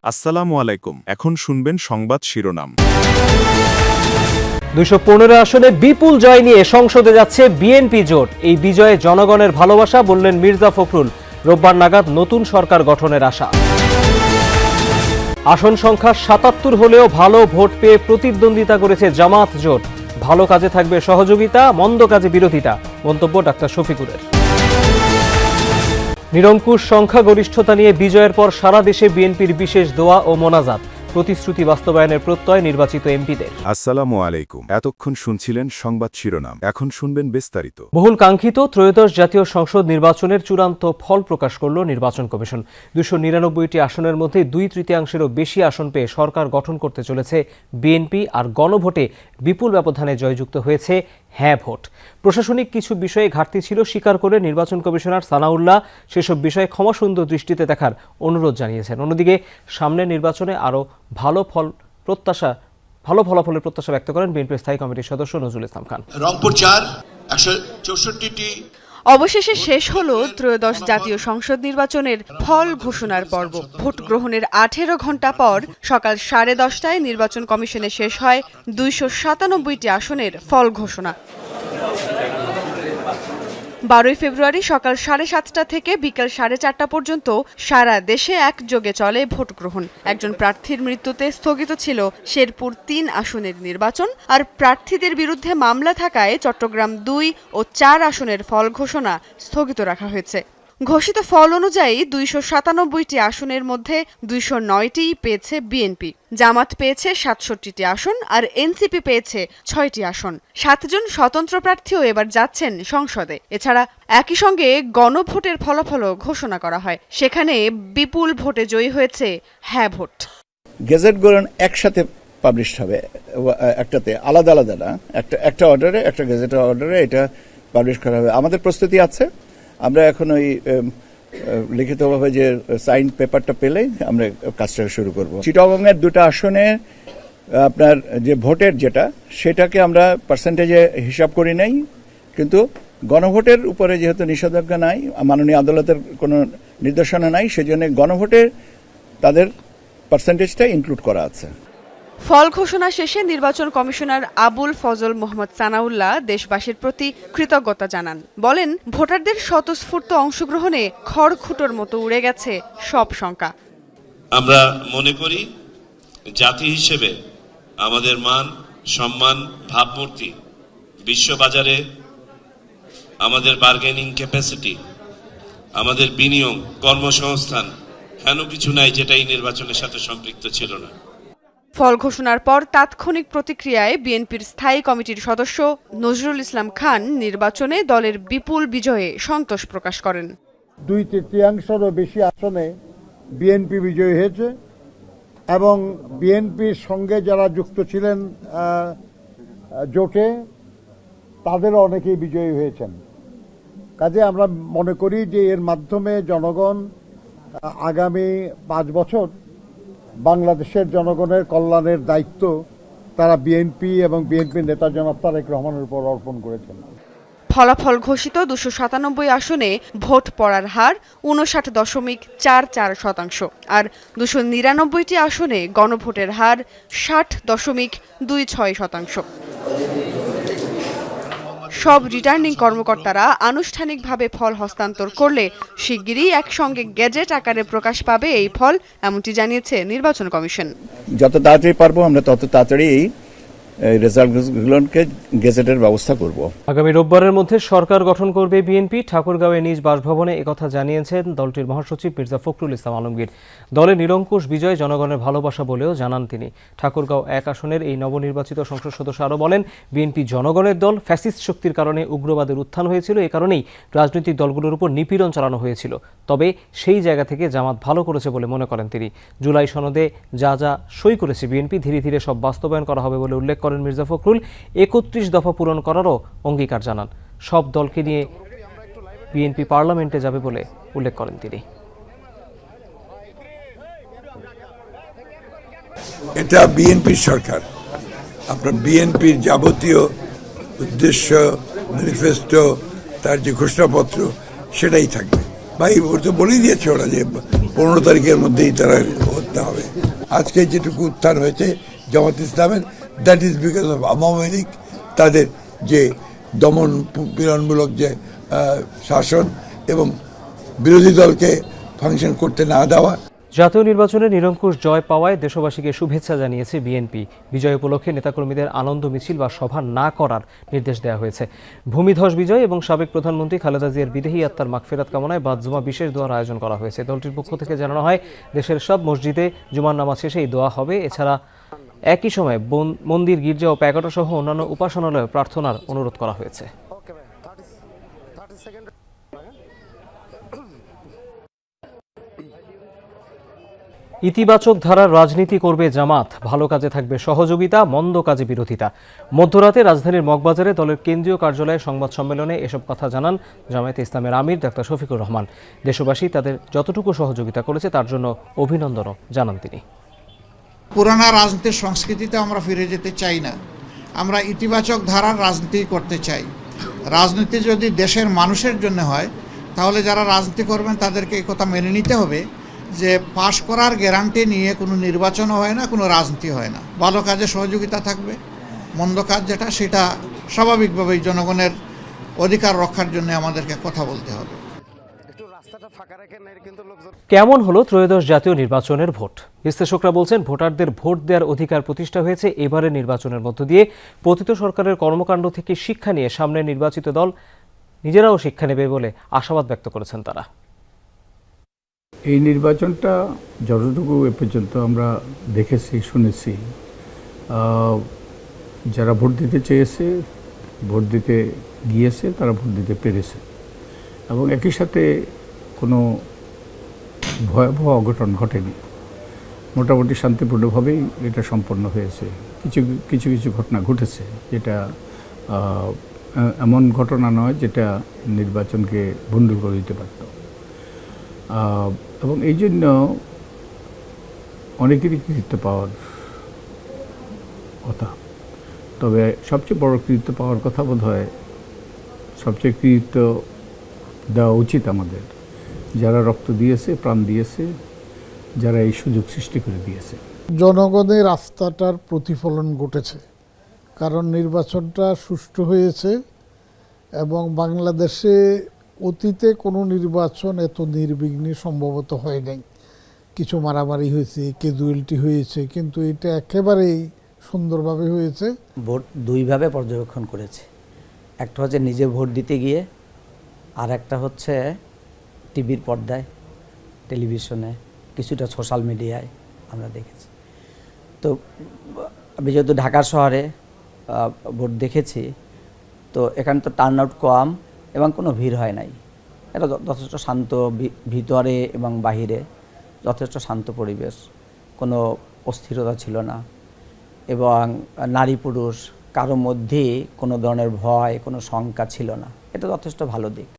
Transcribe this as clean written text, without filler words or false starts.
আসসালামু আলাইকুম। এখন শুনবেন সংবাদ শিরোনাম। ২১৫ আসনে বিপুল জয় নিয়ে সংসদে যাচ্ছে বিএনপি জোট। এই বিজয়ে জনগণের ভালোবাসা বললেন মির্জা ফখরুল। রোববার নাগাদ নতুন সরকার গঠনের আশা। আসন সংখ্যা ৭৭ হলেও ভালো ভোট পেয়ে প্রতিদ্বন্দ্বিতা করেছে জামাত জোট। ভালো কাজে থাকবে সহযোগিতা, মন্দ কাজে বিরোধিতা, মন্তব্য ডাক্তার শফিকুরের। নিরঙ্কুশ সংখ্যাগরিষ্ঠতা নিয়ে বিজয়ের পর সারা দেশে বিএনপির বিশেষ দোয়া ও মোনাজাত। প্রতিশ্রুতি বাস্তবায়নের প্রত্যয় নির্বাচিত এমপিদের। আসসালামু আলাইকুম। এতক্ষণ শুনছিলেন সংবাদ শিরোনাম, এখন শুনবেন বিস্তারিত। বহুল কাঙ্ক্ষিত ত্রয়োদশ জাতীয় সংসদ নির্বাচনের চূড়ান্ত ফল প্রকাশ করল নির্বাচন কমিশন। ২৯৯টি আসনের মধ্যে ২/৩ বেশি আসন পেয়ে সরকার গঠন করতে চলেছে বিএনপি। আর গণভোটে বিপুল ব্যবধানে জয়যুক্ত হয়েছে হ্যাঁ ভোট। প্রশাসনিক কিছু বিষয়ে ঘাটতি ছিল স্বীকার করে নির্বাচন কমিশনার সানাউল্লাহ সেসব বিষয়ে ক্ষমাসুন্দর দৃষ্টিতে দেখার অনুরোধ জানিয়েছেন। অন্যদিকে সামনের নির্বাচনে আরও ভালো ফলাফলের প্রত্যাশা ব্যক্ত করেন বিএনপির স্থায়ী কমিটির সদস্য নজরুল ইসলাম খান। রংপুর ৪ ১৬৪টি। অবশেষে শেষ হলো ত্রয়োদশ জাতীয় সংসদ নির্বাচনের ফল ঘোষণার পর্ব। ভোট গ্রহণের ১৮ ঘণ্টা পর সকাল 10:30টায় নির্বাচন কমিশনে শেষ হয় ২৯৭টি আসনের ফল ঘোষণা। ১২ ফেব্রুয়ারি সকাল 7:30টা থেকে বিকেল 4:30টা পর্যন্ত সারা দেশে একযোগে চলে ভোট গ্রহণ। একজন প্রার্থীর মৃত্যুতে স্থগিত ছিল শেরপুর ৩ আসনের নির্বাচন। আর প্রার্থীদের বিরুদ্ধে মামলা থাকায় চট্টগ্রাম ২ ও ৪ আসনের ফল ঘোষণা স্থগিত রাখা হয়েছে। ঘোষিত ফল অনুযায়ী ২৯৭টি আসনের মধ্যে ২০৯টি পেয়েছে বিএনপি, জামাত পেয়েছে ৬৭টি আসন আর এনসিপি পেয়েছে ৬টি আসন। ৭ জন স্বতন্ত্র প্রার্থীও এবার যাচ্ছেন সংসদে। এছাড়া একই সঙ্গে গণভোটের ফলাফলও ঘোষণা করা হয়। সেখানে বিপুল ভোটে জয়ী হয়েছে হ্যাঁ ভোট। গেজেটগুলো একসাথে পাবলিশ হবে, একটাতে আলাদা আলাদা না, একটা অর্ডারে, একটা গেজেট অর্ডারে এটা পাবলিশ করা হবে। আমাদের প্রস্তুতি আছে। আমরা এখন ওই লিখিতভাবে যে সাইন পেপারটা পেলেই আমরা কাজটা শুরু করব। চিটাগংয়ের 2টা আসনে আপনার যে ভোটের সেটাকে আমরা পার্সেন্টেজে হিসাব করি নাই, কিন্তু গণভোটের উপরে যেহেতু নিষেধাজ্ঞা নাই, মাননীয় আদালতের কোনো নির্দেশনা নাই, সেজন্য গণভোটের তাদের পার্সেন্টেজটা ইনক্লুড করা আছে। ফল ঘোষণা শেষে নির্বাচন কমিশনার আবুল ফজল মোহাম্মদ সানাউল্লাহ দেশবাসীর প্রতি কৃতজ্ঞতা জানান। বলেন, ভোটারদের স্বতঃস্ফূর্ত অংশগ্রহণে খড়খুটোর মতো উড়ে গেছে সব শঙ্কা। আমরা মনে করি জাতি হিসেবে আমাদের মান, সম্মান, ভাবমূর্তি, বিশ্ববাজারে আমাদের বার্গেনিং ক্যাপাসিটি, আমাদের বিনিয়োগ, কর্মসংস্থান হেন কিছু নাই যেটা এই নির্বাচনের সাথে সম্পৃক্ত ছিল না। ফল ঘোষণার পর তাৎক্ষণিক প্রতিক্রিয়ায় বিএনপির স্থায়ী কমিটির সদস্য নজরুল ইসলাম খান নির্বাচনে দলের বিপুল বিজয়ে সন্তোষ প্রকাশ করেন। ২/৩ বেশি আসনে বিএনপি বিজয়ী হয়েছে এবং বিএনপির সঙ্গে যারা যুক্ত ছিলেন জোটে তাদেরও অনেকেই বিজয়ী হয়েছেন। কাজে আমরা মনে করি যে এর মাধ্যমে জনগণ আগামী ৫ বছর বাংলাদেশের জনগণের কল্যাণের দায়িত্ব তারা বিএনপি এবং বিএনপির নেতা জনাব তারেক রহমানের উপর অর্পণ করেছেন। ফলাফল ঘোষিত ২৯৭ আসনে ভোট পড়ার হার ৫৯.৪৪%, আর ২৯৯টি আসনে গণভোটের হার ৬০.২৬%। সব রিটার্নিং কর্মকর্তারা আনুষ্ঠানিকভাবে ফল হস্তান্তর করলে শিগগিরই একসঙ্গে গেজেট আকারে প্রকাশ পাবে এই ফল, এমনটি জানিয়েছে নির্বাচন কমিশন। যত তাড়াতাড়ি পারবো আমরা তত তাড়াতাড়ি রেজাল্টগুলোকে গেজেটের ব্যবস্থা করব। আগামী রোববারের মধ্যে সরকার গঠন করবে বিএনপি। ঠাকুরগাঁওয়ে নিজ বাসভবনে একথা জানিয়েছেন দলটির মহাসচিব মির্জা ফখরুল ইসলাম আলমগীর। দলের নিরঙ্কুশ বিজয় জনগণের ভালোবাসা বলেও জানান তিনি। ঠাকুরগাঁও 1 আসনের এই নবনির্বাচিত সংসদ সদস্য আরও বলেন, বিএনপি জনগণের দল। ফ্যাসিস্ট শক্তির কারণে উগ্রবাদের উত্থান হয়েছিল, এ কারণেই রাজনৈতিক দলগুলোর উপর নিপীড়ন চালানো হয়েছিল। তবে সেই জায়গা থেকে জামাত ভালো করেছে বলে মনে করেন তিনি। জুলাই সনদে যা যা সই করেছে বিএনপি, ধীরে ধীরে সব বাস্তবায়ন করা হবে বলে উল্লেখ করেন মির্জা ফখরুল। ৩১ দফা পূরণ করারও অঙ্গীকার জানান। সব দলকে নিয়ে বিএনপি পার্লামেন্টে যাবে বলে উল্লেখ করেন তিনি। এটা বিএনপির সরকার। আপনার বিএনপির যাবতীয় উদ্দেশ্য, ম্যানিফেস্টো, তার যে ঘোষণাপত্র সেটাই থাকবে। ভাই ওর তো বলেই দিয়েছে ওরা যে 15 তারিখের মধ্যেই তারা করতে হবে। আজকে যেটুকু উত্থান হয়েছে জামাত ইসলামের, that is because of Awami League, তাদের যে দমন পীড়নমূলক যে শাসন এবং বিরোধী দলকে ফাংশন করতে না দেওয়া। জাতীয় নির্বাচনে নিরঙ্কুশ জয় পাওয়ায় দেশবাসীকে শুভেচ্ছা জানিয়েছে বিএনপি। বিজয় উপলক্ষে নেতাকর্মীদের আনন্দ মিছিল বা সভা না করার নির্দেশ দেওয়া হয়েছে। ভূমিধস বিজয় এবং সাবেক প্রধানমন্ত্রী খালেদা জিয়ার বিদেহী আত্মার মাগফিরাত কামনায় বাদ জুমা বিশেষ দোয়ার আয়োজন করা হয়েছে। দলটির পক্ষ থেকে জানানো হয়, দেশের সব মসজিদে জুমার নামাজ শেষে এই দোয়া হবে। এছাড়া একই সময় মন্দির, গির্জা ও প্যাগোডা সহ অন্যান্য উপাসনালয়ে প্রার্থনার অনুরোধ করা হয়েছে। ইতিবাচক ধারার রাজনীতি করবে জামাত, ভালো কাজে থাকবে সহযোগিতা, মন্দ কাজে বিরোধিতা। মধ্যরাতে রাজধানীর মগবাজারে দলের কেন্দ্রীয় কার্যালয়ে সংবাদ সম্মেলনে এসব কথা জানান জামায়াতে ইসলামের আমির ডাক্তার শফিকুর রহমান। দেশবাসী তাদের যতটুকু সহযোগিতা করেছে তার জন্য অভিনন্দনও জানান তিনি। পুরানা রাজনীতির সংস্কৃতিতে আমরা ফিরে যেতে চাই না, আমরা ইতিবাচক ধারার রাজনীতি করতে চাই। রাজনীতি যদি দেশের মানুষের জন্য হয়, তাহলে যারা রাজনীতি করবেন তাদেরকে এই কথা মেনে নিতে হবে যে পাশ করার গ্যারান্টি নিয়ে কোনো নির্বাচনও হয় না, কোনো রাজনীতি হয় না। ভালো কাজে সহযোগিতা থাকবে, মন্দ কাজ যেটা সেটা স্বাভাবিকভাবেই জনগণের অধিকার রক্ষার জন্য আমাদেরকে কথা বলতে হবে। কেমন হলো ত্রয়োদশ জাতীয় নির্বাচনের ভোট? বিশ্লেষকরা বলছেন, ভোটারদের ভোট দেওয়ার অধিকার প্রতিষ্ঠা হয়েছে এবারের নির্বাচনের মধ্য দিয়ে। পতিত সরকারের কর্মকাণ্ড থেকে শিক্ষা নিয়ে সামনে নির্বাচিত দল নিজেরাও শিক্ষা নেবে বলে আশাবাদ ব্যক্ত করেছেন তারা। এই নির্বাচনটা যতটুকু এ পর্যন্ত আমরা দেখেছি, শুনেছি, যারা ভোট দিতে চেয়েছে, ভোট দিতে গিয়েছে, তারা ভোট দিতে পেরেছে এবং একই সাথে কোনো ভয়াবহ অঘটন ঘটেনি। মোটামুটি শান্তিপূর্ণভাবেই এটা সম্পন্ন হয়েছে। কিছু কিছু ঘটনা ঘটেছে যেটা এমন ঘটনা নয় যেটা নির্বাচনকে ভণ্ডুল করে দিতে পারত। এবং এই জন্য অনেকেরই কৃতিত্ব পাওয়ার কথা। তবে সবচেয়ে বড় কৃতিত্ব পাওয়ার কথা বোধ হয়, সবচেয়ে কৃতিত্ব দেওয়া উচিত আমাদের যারা রক্ত দিয়েছে, প্রাণ দিয়েছে, যারা এই সুযোগ সৃষ্টি করে দিয়েছে। জনগণের আস্থাটার প্রতিফলন ঘটেছে, কারণ নির্বাচনটা সুষ্ঠু হয়েছে এবং বাংলাদেশে অতীতে কোনো নির্বাচন এত নির্বিঘ্নে সম্ভবত হয় নাই। কিছু মারামারি হয়েছে, ক্যাজুয়ালিটি হয়েছে, কিন্তু এটা একেবারেই সুন্দরভাবে হয়েছে। ভোট দুইভাবে পর্যবেক্ষণ করেছে, একটা হচ্ছে নিজে ভোট দিতে গিয়ে, আর একটা হচ্ছে টিভির পর্দায়, টেলিভিশনে, কিছুটা সোশ্যাল মিডিয়ায় আমরা দেখেছি। তো আমি যেহেতু ঢাকা শহরে ভোট দেখেছি, তো এখানে তো টার্ন আউট কম এবং কোনো ভিড় হয় নাই। এটা যথেষ্ট শান্ত, ভিতরে এবং বাহিরে যথেষ্ট শান্ত পরিবেশ, কোনো অস্থিরতা ছিল না এবং নারী পুরুষ কারো মধ্যেই কোনো ধরনের ভয়, কোনো শঙ্কা ছিল না। এটা যথেষ্ট ভালো দিক।